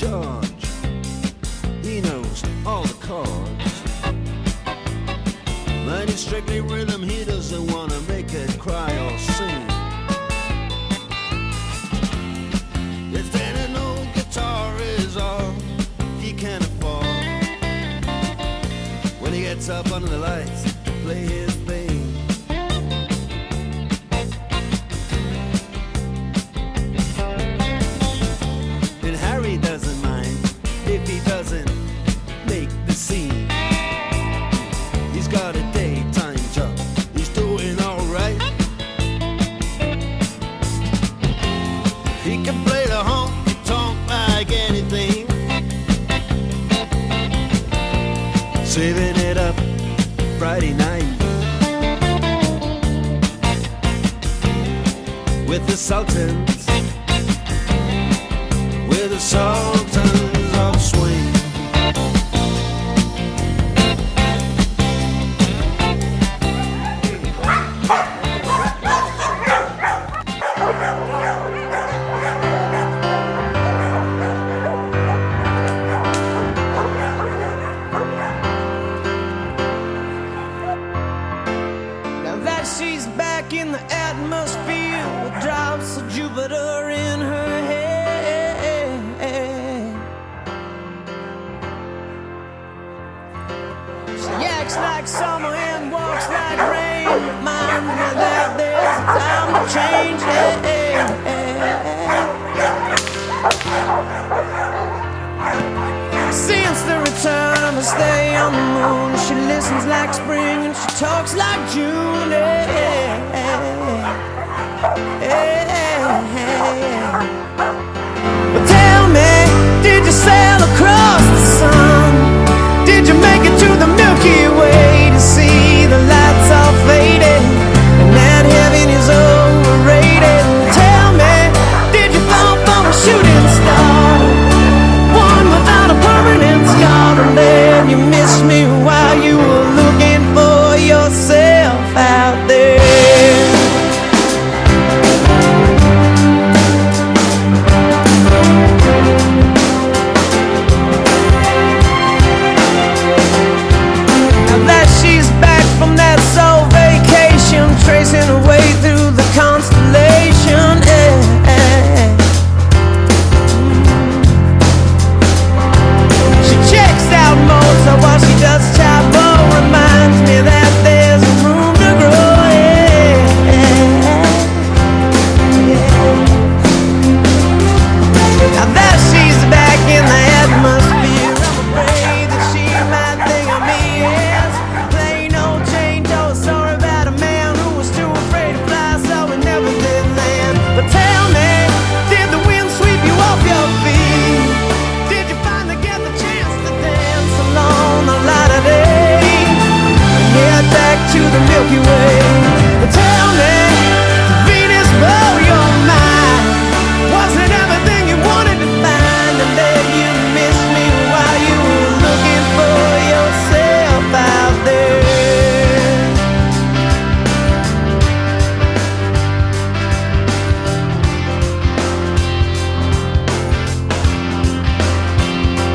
George, he knows all the chords. But it's strictly rhythm, he doesn't wanna make it cry or sing. If then an old guitar is all he can afford, when he gets up under the lights to play his thing. And Harry doesn't mind if he doesn't make the scene. He's got a daytime job, he's doing alright. He can play the honky-tonk like anything, saving it up Friday night with the Sultans, with the Sultans of Swing. She's back in the atmosphere with drops of Jupiter in her head. She acts like summer and walks like rain, reminds me that there's a time to change. Since the return of a stay on the moon, she listens like spring and she talks like June. But tell me, did you sail across the sun? Did you make it to the Milky Way to see the lights all faded and that heaven is overrated? Tell me, did you fall from a shooting star, one without a permanent scar, and then you missed me while you were looking for yourself out there? Tracing her way through the constellation. She checks out Mozart while she does Chapo. Reminds me that there's room to grow. Now that she's back in the atmosphere, I'm afraid that she might think of me as plain old Jane Doe. Sorry about a man who was too afraid to fly, so we never did land. But tell me, did the wind sweep you off your feet? Did you finally get the chance to dance along the light of day and head back to the Milky Way? But tell me, did Venus blow your mind? Was it everything you wanted to find, and then you missed me while you were looking for yourself out there?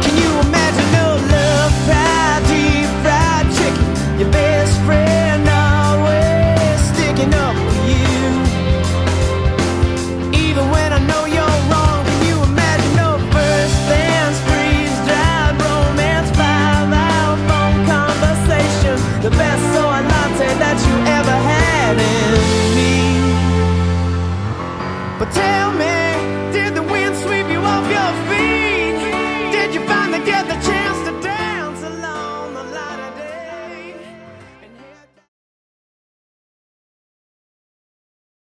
Can you imagine no love, pride, deep fried chicken? Your best friend always sticking up for you, even when I know you're wrong. Can you imagine no first dance, freeze-dried romance, 5-hour phone conversation, the best soy latte that you ever had in me? But tell